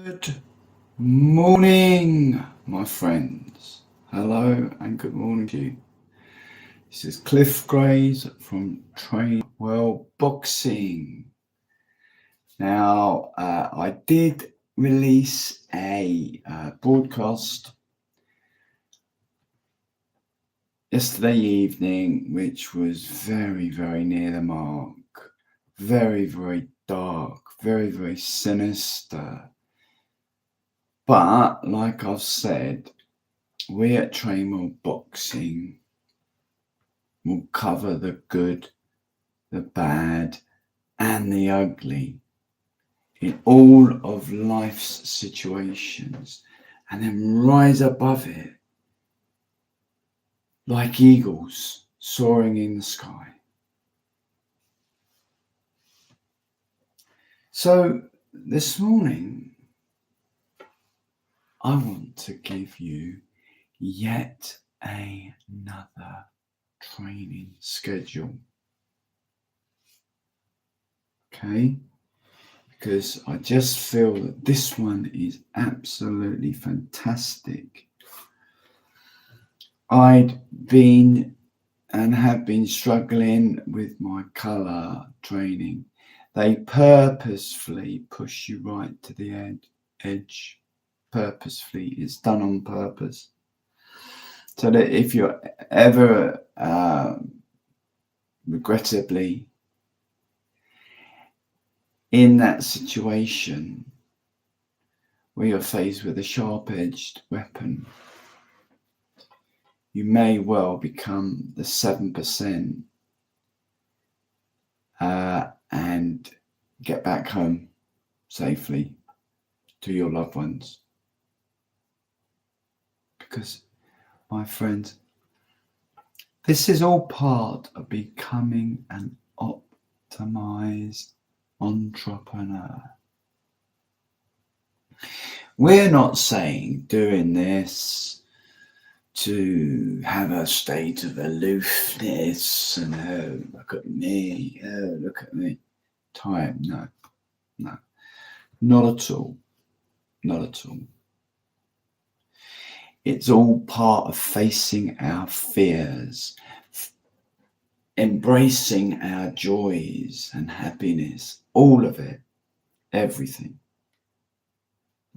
Good morning, my friends. Hello and good morning to you. This is Cliff Grays from Train Well Boxing. Now, I did release a broadcast yesterday evening, which was very, very near the mark. Very, very dark, very, very sinister. But, like I've said, we at Trainwell Boxing will cover the good, the bad, and the ugly in all of life's situations, and then rise above it like eagles soaring in the sky. So this morning, I want to give you yet another training schedule. Okay? Because I just feel that this one is absolutely fantastic. I'd been and have been struggling with my colour training. They purposefully push you right to the edge. Purposefully. It's done on purpose. So that if you're ever regrettably in that situation where you're faced with a sharp-edged weapon, you may well become the 7% and get back home safely to your loved ones. Because, my friends, this is all part of becoming an optimized entrepreneur. We're not saying doing this to have a state of aloofness and oh, look at me type. No, not at all. It's all part of facing our fears, embracing our joys and happiness, all of it, everything.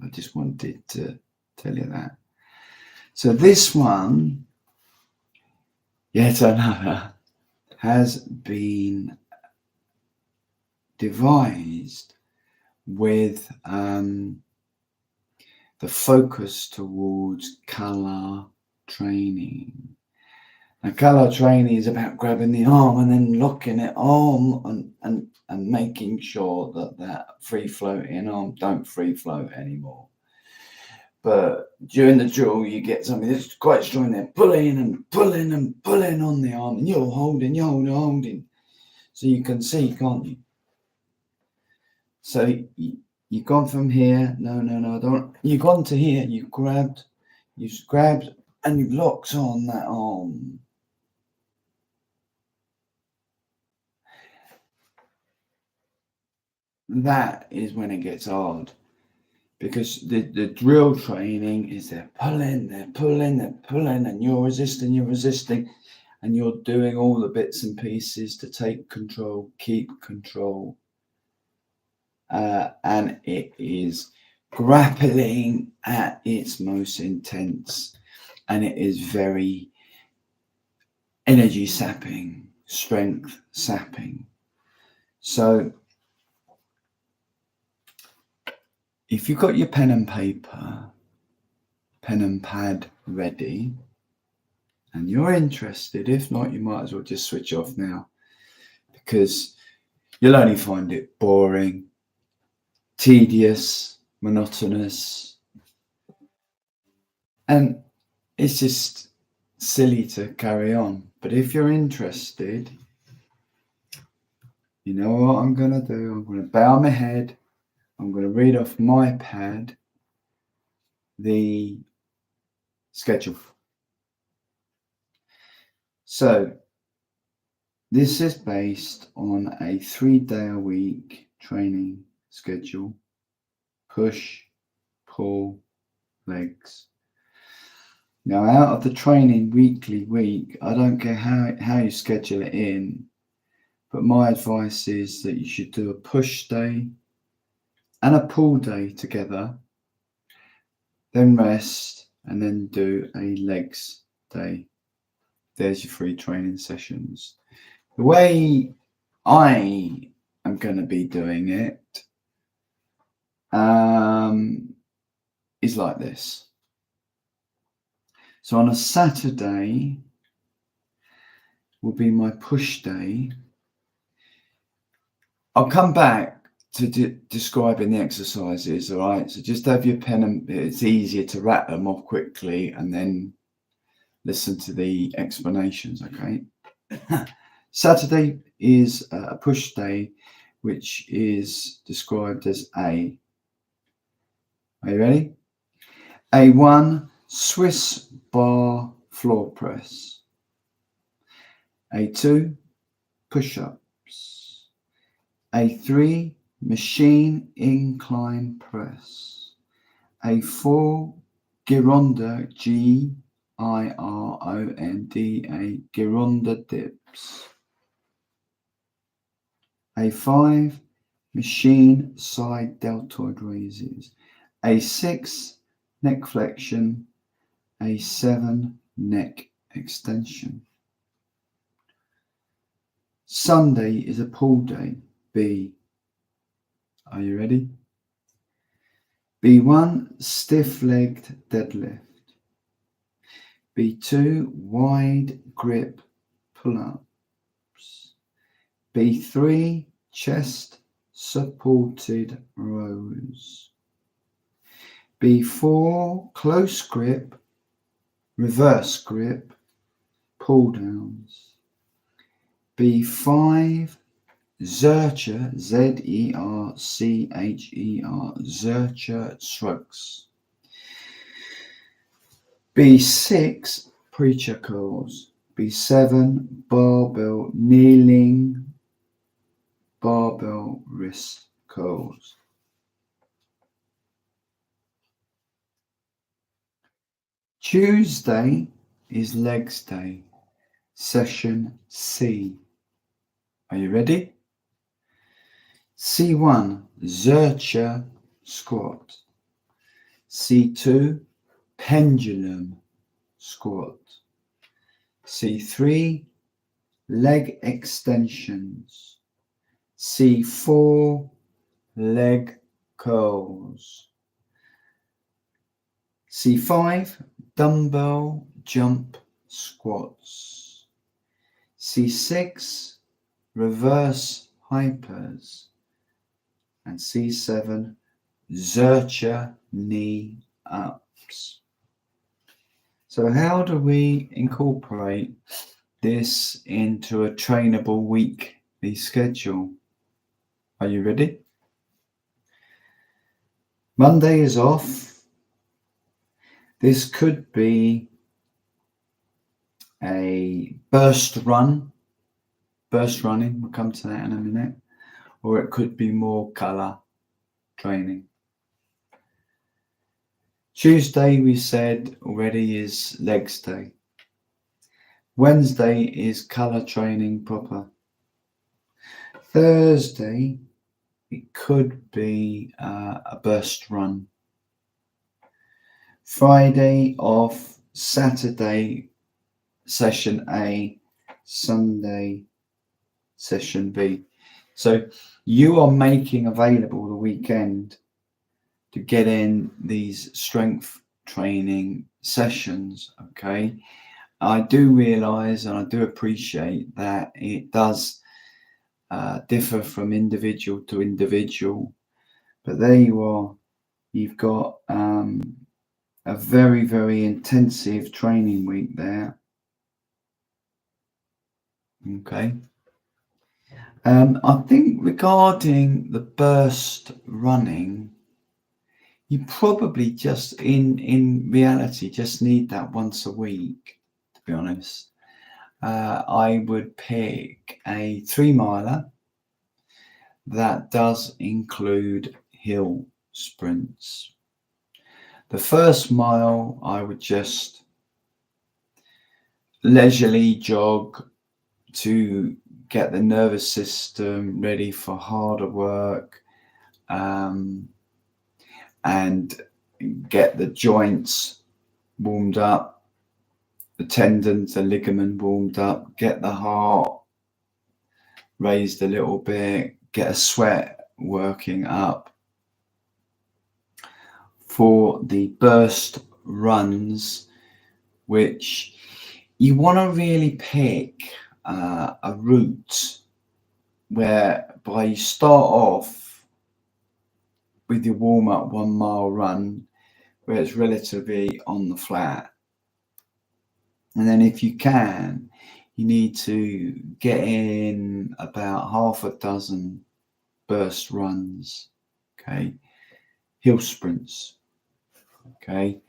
I just wanted to tell you that. So this one, yet another, has been devised with the focus towards colour training. Now, colour training is about grabbing the arm and then locking it on and making sure that free floating arm don't free float anymore. But during the drill, you get something that's quite strong there, pulling on the arm, and you're holding. So you can see, can't you? So you've gone from here, no, don't. You've gone to here, you've grabbed, and you've locked on that arm. That is when it gets hard. Because the drill training is they're pulling, and you're resisting, and you're doing all the bits and pieces to take control, keep control. And it is grappling at its most intense, and it is very energy sapping, strength sapping. So if you've got your pen and paper, pen and pad ready, and you're interested, if not, you might as well just switch off now, because you'll only find it boring, tedious, monotonous, and it's just silly to carry on. But if you're interested, you know what I'm going to do? I'm going to bow my head. I'm going to read off my pad the schedule. So this is based on a 3-day-a-week training schedule. Push, pull, legs. Now, out of the training week, I don't care how you schedule it in, but my advice is that you should do a push day and a pull day together, then rest, and then do a legs day. There's your 3 training sessions. The way I am going to be doing it is like this. So on a Saturday will be my push day. I'll come back to describing the exercises, all right? So just have your pen, and it's easier to rattle them off quickly and then listen to the explanations, okay? Saturday is a push day, which is described as A. Are you ready? A1, Swiss bar floor press. A2, push-ups. A3, machine incline press. A4, Gironda, Gironda, Gironda dips. A5, machine side deltoid raises. A6, neck flexion. A7, neck extension. Sunday is a pull day, B. Are you ready? B1, stiff-legged deadlift. B2, wide grip pull-ups. B3, chest supported rows. B4, close grip, reverse grip, pull downs. B5, Zercher, Zercher, Zercher shrugs. B6, preacher curls. B7, barbell kneeling, barbell wrist curls. Tuesday is legs day, session C. Are you ready? C1, Zercher squat. C2, pendulum squat. C3, leg extensions. C4, leg curls. C5, dumbbell jump squats. C6, reverse hypers. And C7, Zercher knee ups. So how do we incorporate this into a trainable weekly schedule? Are you ready? Monday is off. This could be a burst running, we'll come to that in a minute, or it could be more colour training. Tuesday, we said already, is legs day. Wednesday is colour training proper. Thursday, it could be a burst run. Friday off, Saturday session A, Sunday session B. So you are making available the weekend to get in these strength training sessions, okay? I do realise and I do appreciate that it does differ from individual to individual, but there you are. You've got a very, very intensive training week there. Okay. I think regarding the burst running, you probably just in reality just need that once a week, to be honest. I would pick a 3 miler that does include hill sprints. The first mile, I would just leisurely jog to get the nervous system ready for harder work, and get the joints warmed up, the tendons, the ligament warmed up, get the heart raised a little bit, get a sweat working up. For the burst runs, which you want to really pick a route whereby you start off with your warm-up 1 mile run where it's relatively on the flat, and then if you can, you need to get in about half a dozen burst runs, okay, hill sprints, okay.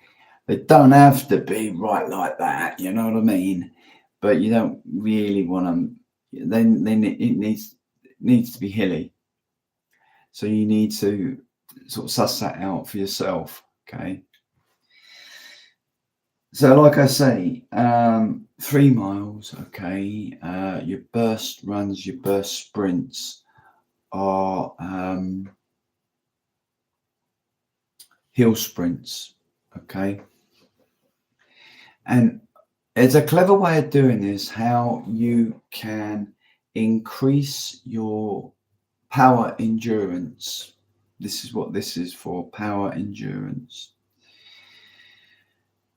They don't have to be right like that, you know what I mean, but you don't really want them. Then it needs to be hilly, so you need to sort of suss that out for yourself, okay. So like I say, 3 miles, okay. Your burst runs, your burst sprints are hill sprints, okay. And it's a clever way of doing this, how you can increase your power endurance. This is what this is for, power endurance.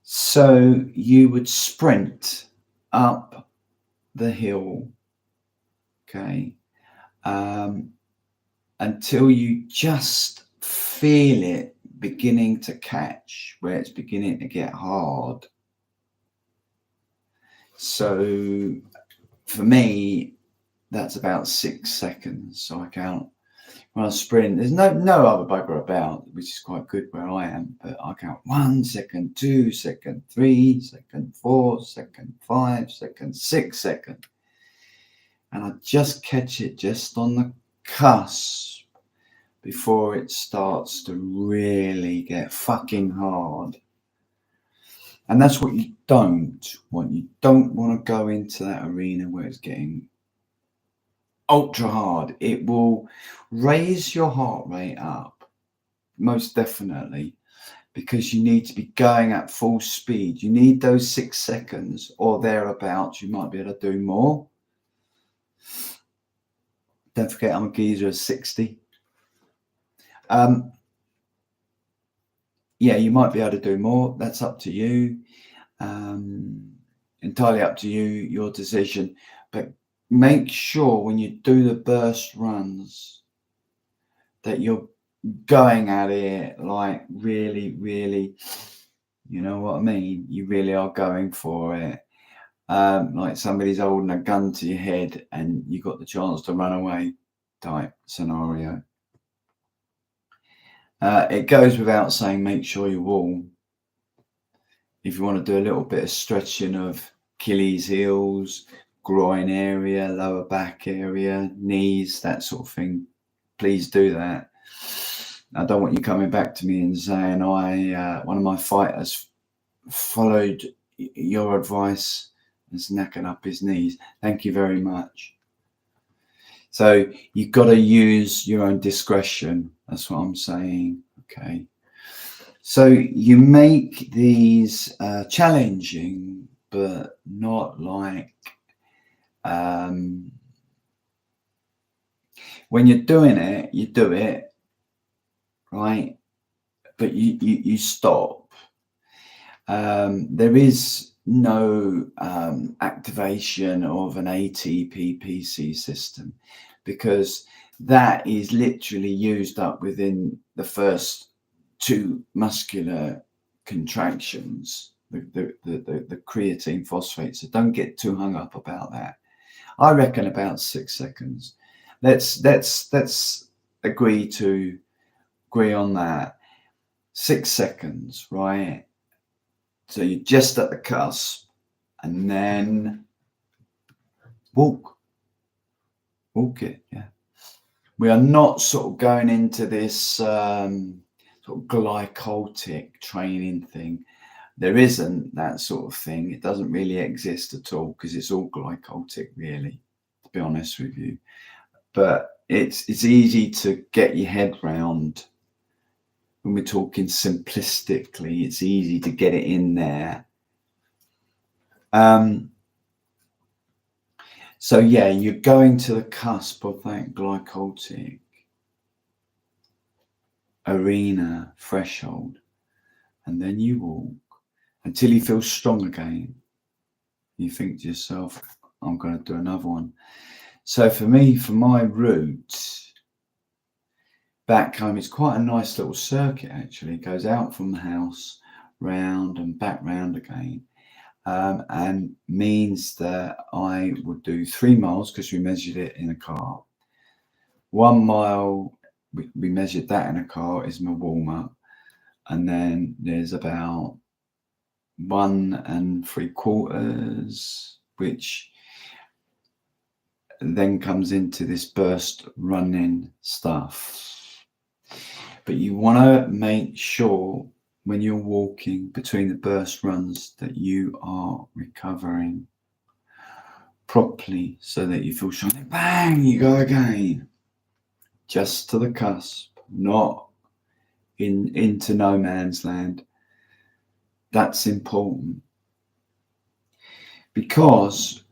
So you would sprint up the hill, okay, until you just feel it beginning to catch, where it's beginning to get hard. So for me, that's about 6 seconds. So I count when I sprint. There's no other bugger about, which is quite good where I am. But I count 1 second, 2 second, 3 second, 4 second, 5 second, 6 second, and I just catch it just on the cusp before it starts to really get fucking hard. And that's what you don't want. You don't want to go into that arena where it's getting ultra hard. It will raise your heart rate up, most definitely, because you need to be going at full speed. You need those 6 seconds or thereabouts. You might be able to do more. Don't forget, I'm a geezer of 60. Yeah, you might be able to do more. That's up to you. Entirely up to you, your decision. But make sure when you do the burst runs that you're going at it like really, really, you know what I mean? You really are going for it. Like somebody's holding a gun to your head and you got the chance to run away type scenario. It goes without saying, make sure you're warm. If you want to do a little bit of stretching of Achilles heels, groin area, lower back area, knees, that sort of thing, please do that. I don't want you coming back to me and saying, one of my fighters followed your advice and snacking up his knees. Thank you very much. So you've got to use your own discretion. That's what I'm saying. Okay. So you make these challenging, but not like when you're doing it, you do it, right? But you stop. There is no activation of an ATP-PC system, because that is literally used up within the first 2 muscular contractions, the creatine phosphate. So don't get too hung up about that. I reckon about 6 seconds. Let's agree on that. 6 seconds, right? So you're just at the cusp, and then walk it. Yeah, we are not sort of going into this sort of glycolytic training thing. There isn't that sort of thing. It doesn't really exist at all because it's all glycolytic, really, to be honest with you. But it's easy to get your head round. When we're talking simplistically, it's easy to get it in there. So yeah, you're going to the cusp of that glycolytic arena threshold, and then you walk until you feel strong again. You think to yourself, I'm going to do another one. So for me, for my route back home, it's quite a nice little circuit actually. It goes out from the house, round and back round again, and means that I would do 3 miles because we measured it in a car. 1 mile, we measured that in a car, is my warm-up, and then there's about 1 3/4, which then comes into this burst running stuff. But you want to make sure when you're walking between the burst runs that you are recovering properly so that you feel strong. Bang, you go again. Just to the cusp, not into no man's land. That's important because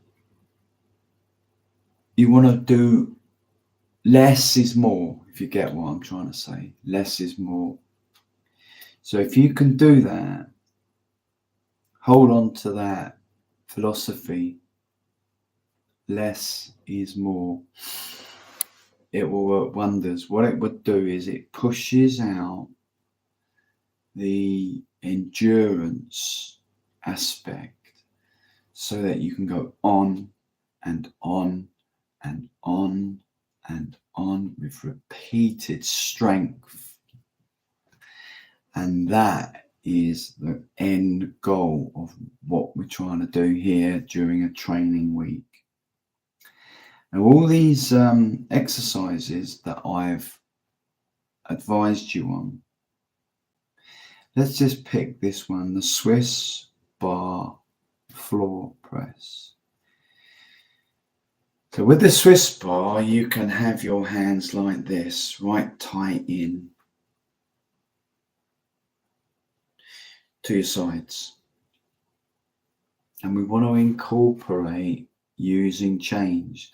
you want to do less is more, if you get what I'm trying to say. Less is more. So if you can do that, hold on to that philosophy, less is more, it will work wonders. What it would do is it pushes out the endurance aspect so that you can go on and on and on and on with repeated strength. And that is the end goal of what we're trying to do here during a training week. Now, all these exercises that I've advised you on, let's just pick this one, the Swiss bar floor press. So with the Swiss bar, you can have your hands like this, right tight in to your sides. And we want to incorporate using chains,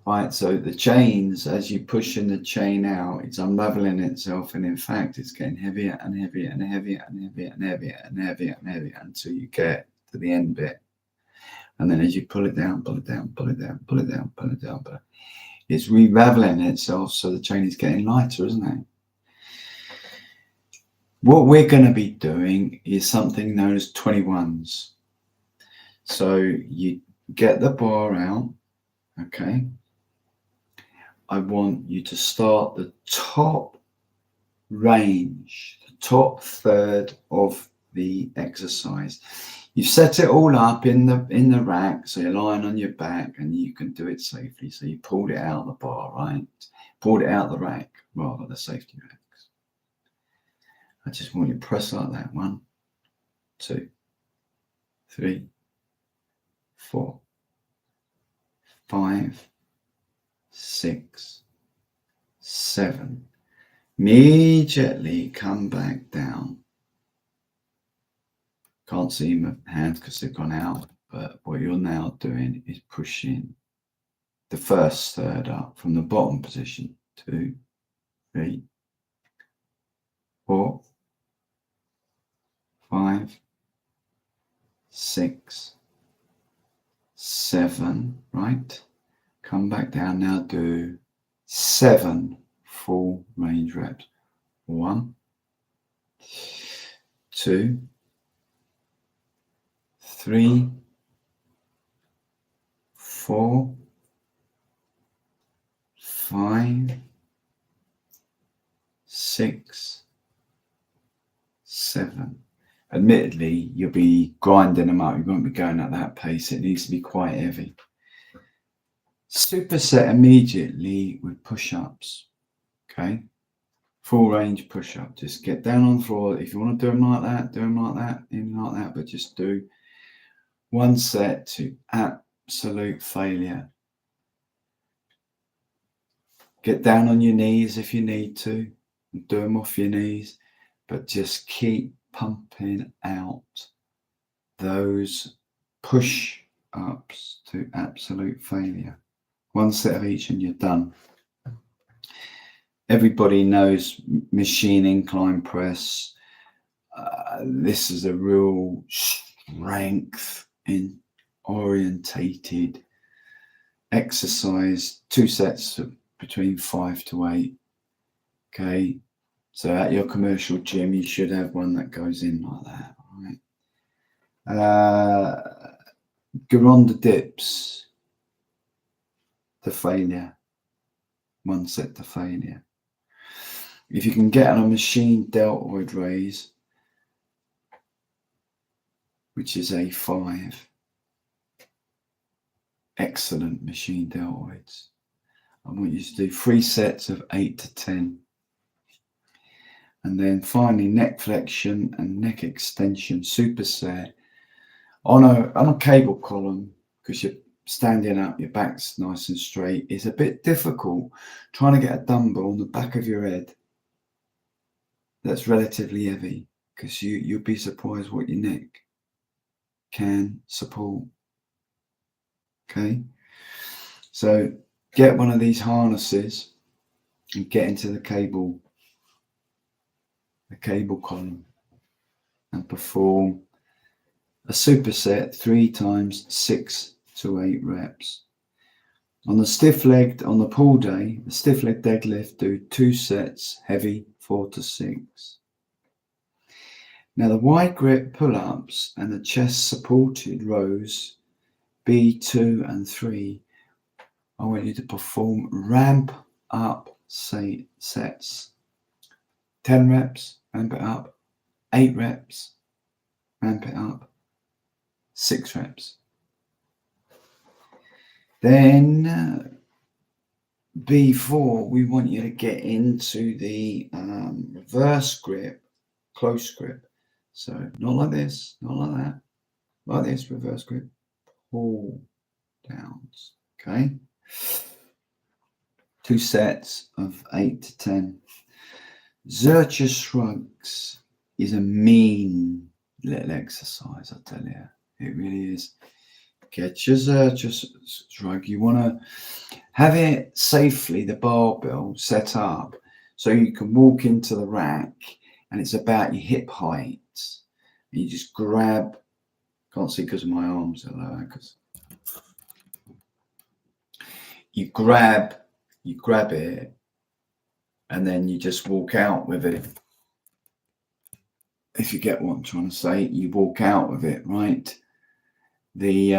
right? So the chains, as you pushing the chain out, it's unraveling itself, and in fact it's getting heavier and heavier and heavier and heavier and heavier and heavier and heavier until you get to the end bit. And then as you pull it down, pull it down, pull it down, pull it down, pull it down, it's re-raveling itself, so the chain is getting lighter, isn't it? What we're going to be doing is something known as 21s. So you get the bar out, okay? I want you to start the top range, the top third of the exercise. You set it all up in the rack, so you're lying on your back and you can do it safely. So you pulled it out of the bar, right? Pulled it out of the rack, rather the safety racks. I just want you to press like that. 1, 2, 3, 4, 5, 6, 7. Immediately come back down. Can't see my hands because they've gone out, but what you're now doing is pushing the first third up from the bottom position. 2, 3, 4, 5, 6, 7, right? Come back down now, do 7 full range reps. 1, 2, 3, 4, 5, 6, 7. Admittedly, you'll be grinding them up. You won't be going at that pace. It needs to be quite heavy. Superset immediately with push-ups. Okay. Full range push-up. Just get down on the floor. If you want to do them like that, do them like that, even like that, but just do one set to absolute failure. Get down on your knees if you need to. Do them off your knees, but just keep pumping out those push-ups to absolute failure. One set of each and you're done. Everybody knows machine incline press. This is a real strength in orientated exercise. 2 sets of between 5 to 8. Okay, so at your commercial gym, you should have one that goes in like that. Right? Garanda dips to failure. 1 set to failure. If you can get on a machine deltoid raise, which is a 5, excellent machine deltoids. I want you to do 3 sets of 8 to 10. And then finally neck flexion and neck extension superset on a cable column, because you're standing up, your back's nice and straight. It's a bit difficult trying to get a dumbbell on the back of your head that's relatively heavy, because you'll be surprised what your neck can support. Okay, so get one of these harnesses and get into the cable column and perform a superset 3 times 6 to 8 reps. On the pull day, the stiff leg deadlift, do 2 sets heavy 4 to 6. Now the wide grip pull-ups and the chest supported rows B2 and 3, I want you to perform ramp up sets. 10 reps, ramp it up. 8 reps, ramp it up. 6 reps. Then B4, we want you to get into the reverse grip, close grip. So not like this, not like that, like this, reverse grip, pull downs. Okay. 2 sets of 8 to 10. Zercher shrugs is a mean little exercise, I tell you. It really is. Get your Zercher shrug. You want to have it safely, the barbell set up, so you can walk into the rack and it's about your hip height. And you just grab, can't see because my arms are lower, because you grab it and then you just walk out with it. If you get what I'm trying to say, you walk out with it, right? The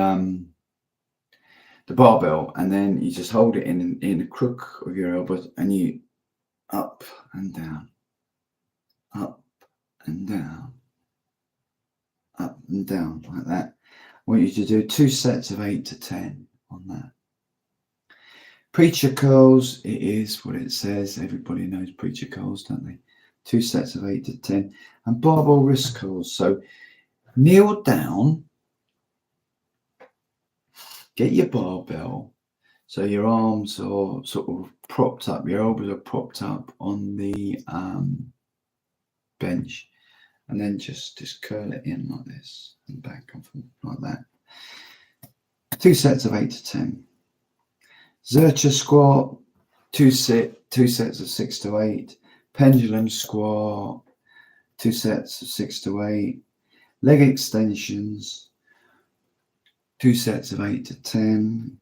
barbell, and then you just hold it in the crook of your elbows, and you up and down, up and down, up and down like that. I want you to do 2 sets of 8 to 10 on that. Preacher curls, it is what it says. Everybody knows preacher curls, don't they? 2 sets of 8 to 10. And barbell wrist curls. So kneel down, get your barbell, so your arms are sort of propped up, your elbows are propped up on the bench, and then just curl it in like this and back off like that. 2 sets of 8 to 10. Zercher squat, 2 sets of 6 to 8. Pendulum squat, 2 sets of 6 to 8. Leg extensions, 2 sets of 8 to 10.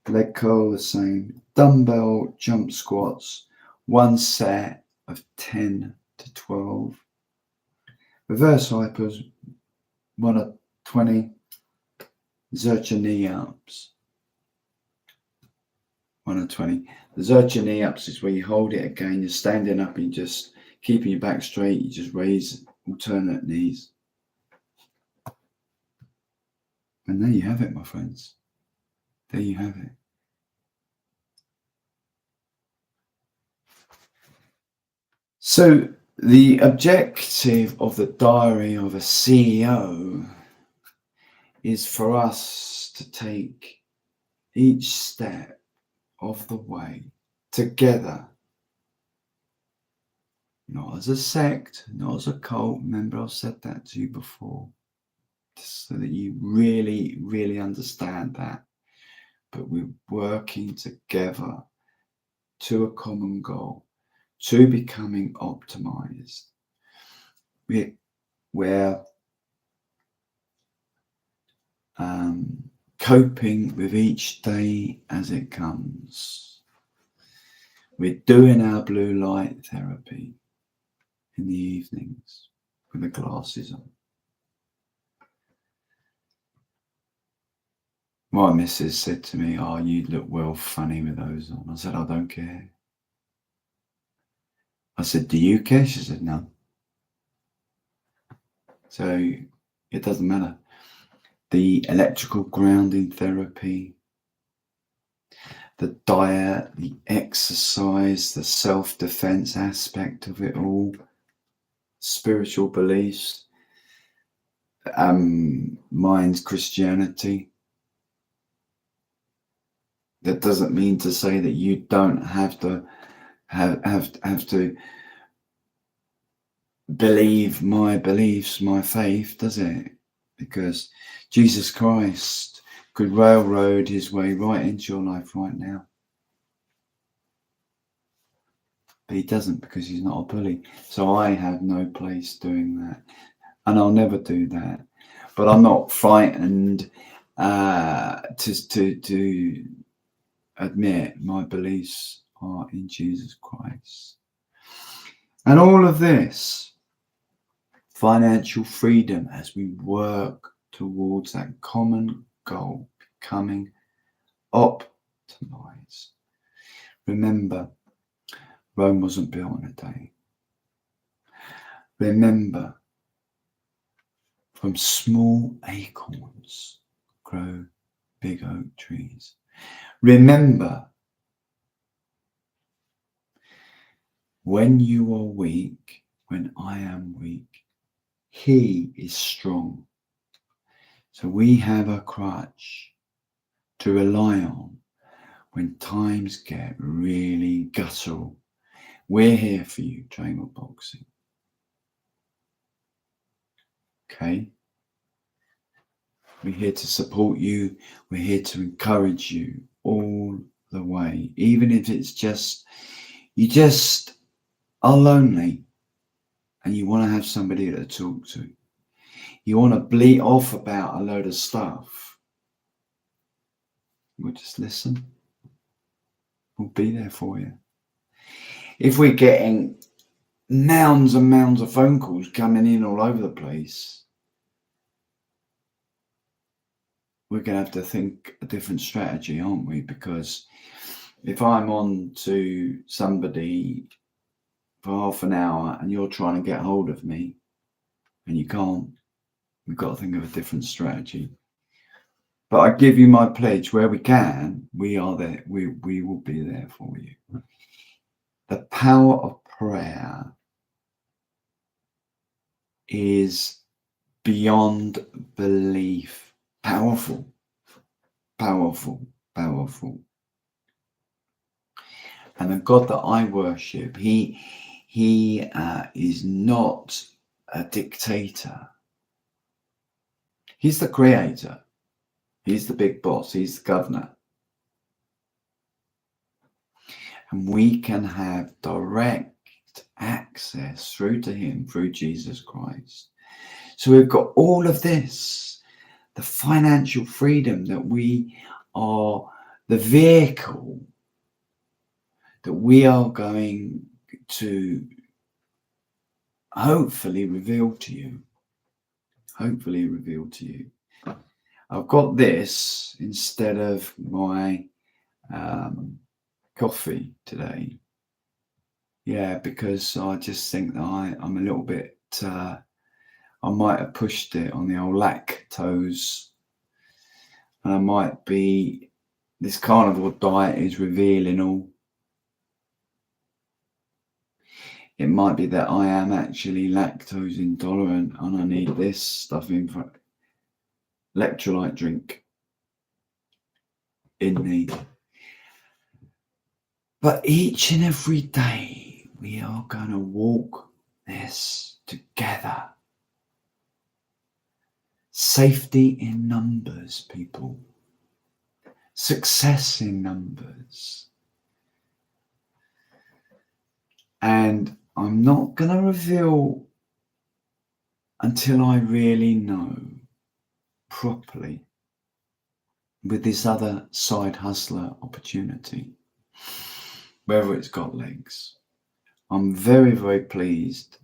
Leg curl, the same. Dumbbell jump squats, 1 set of 10 to 12. Reverse hypers, 1 of 20. Zercher knee ups, 1 of 20. The Zercher knee ups is where you hold it again, you're standing up and you're just keeping your back straight, you just raise alternate knees. And there you have it, my friends. There you have it. So the objective of the diary of a CEO is for us to take each step of the way together, not as a sect, not as a cult. Remember, I've said that to you before, just so that you really, really understand that. But we're working together to a common goal, to becoming optimized. We're coping with each day as it comes. We're doing our blue light therapy in the evenings with the glasses on. My missus said to me, "Oh, you look well funny with those on." I said, "I don't care." I said, "Do you care?" She said, "No." So it doesn't matter. The electrical grounding therapy, the diet, the exercise, the self-defense aspect of it all, spiritual beliefs, mine's Christianity. That doesn't mean to say that you don't have to have to believe my beliefs, my faith, does it? Because Jesus Christ could railroad his way right into your life right now. But he doesn't, because he's not a bully. So I have no place doing that. And I'll never do that. But I'm not frightened to admit my beliefs are in Jesus Christ. And all of this financial freedom as we work towards that common goal, becoming optimized. Remember, Rome wasn't built in a day. Remember, from small acorns grow big oak trees. Remember, when you are weak, when I am weak, he is strong. So we have a crutch to rely on when times get really guttural. We're here for you, Trainer Boxing. Okay? We're here to support you. We're here to encourage you all the way. Even if it's just, you just are lonely and you want to have somebody to talk to. You want to bleat off about a load of stuff. We'll just listen. We'll be there for you. If we're getting mounds and mounds of phone calls coming in all over the place, we're going to have to think a different strategy, aren't we? Because if I'm on to somebody for half an hour and you're trying to get hold of me and you can't, we've got to think of a different strategy. But I give you my pledge, where we can, we are there. We will be there for you. The power of prayer is beyond belief. Powerful, powerful, powerful. And the God that I worship, he is not a dictator. He's the creator. He's the big boss. He's the governor. And we can have direct access through to him, through Jesus Christ. So we've got all of this, the financial freedom, that we are the vehicle that we are going to hopefully reveal to you. Hopefully reveal to you. I've got this instead of my coffee today. Yeah, because I just think that I'm a little bit, I might have pushed it on the old lactose. And I might be, this carnivore diet is revealing all. It might be that I am actually lactose intolerant and I need this stuff in for electrolyte drink in me. But each and every day we are going to walk this together. Safety in numbers, people. Success in numbers. And I'm not going to reveal until I really know properly with this other side hustler opportunity, whether it's got legs. I'm very, very pleased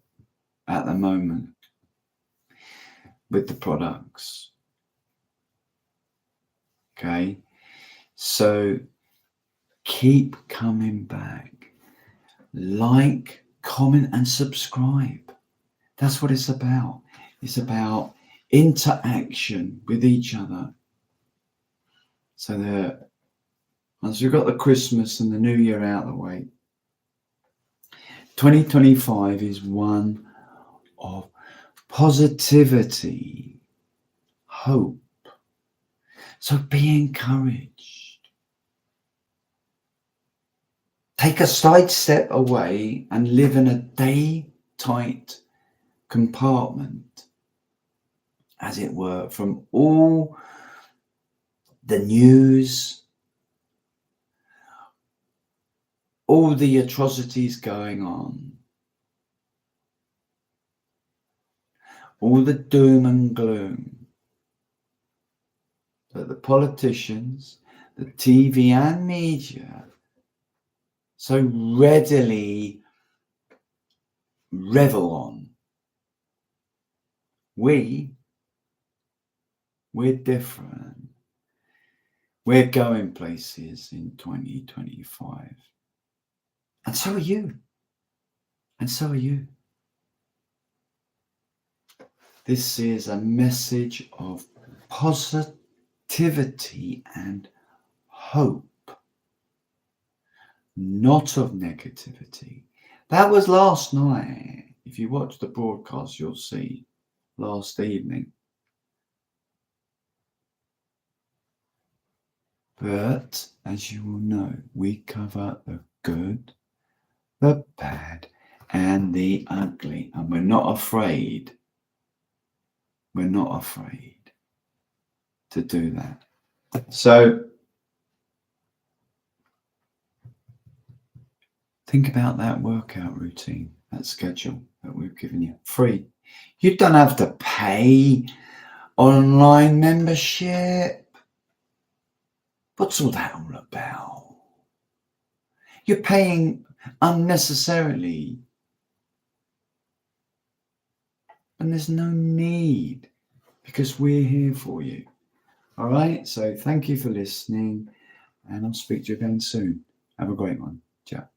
at the moment with the products. Okay, so keep coming back. Like, comment and subscribe. That's what it's about. It's about interaction with each other. So that once we've got the Christmas and the New Year out of the way, 2025 is one of positivity, hope. So be encouraged. Take a side step away and live in a day-tight compartment, as it were, from all the news, all the atrocities going on, all the doom and gloom that the politicians, the TV and media so readily revel on. We're different. We're going places in 2025. And so are you. And so are you. This is a message of positivity and hope, not of negativity. That was last night. If you watch the broadcast, you'll see last evening. But as you will know, we cover the good, the bad, and the ugly, and we're not afraid. We're not afraid to do that. So think about that workout routine, that schedule that we've given you, free. You don't have to pay online membership. What's all that all about? You're paying unnecessarily, and there's no need, because we're here for you. All right, so thank you for listening, and I'll speak to you again soon. Have a great one. Ciao.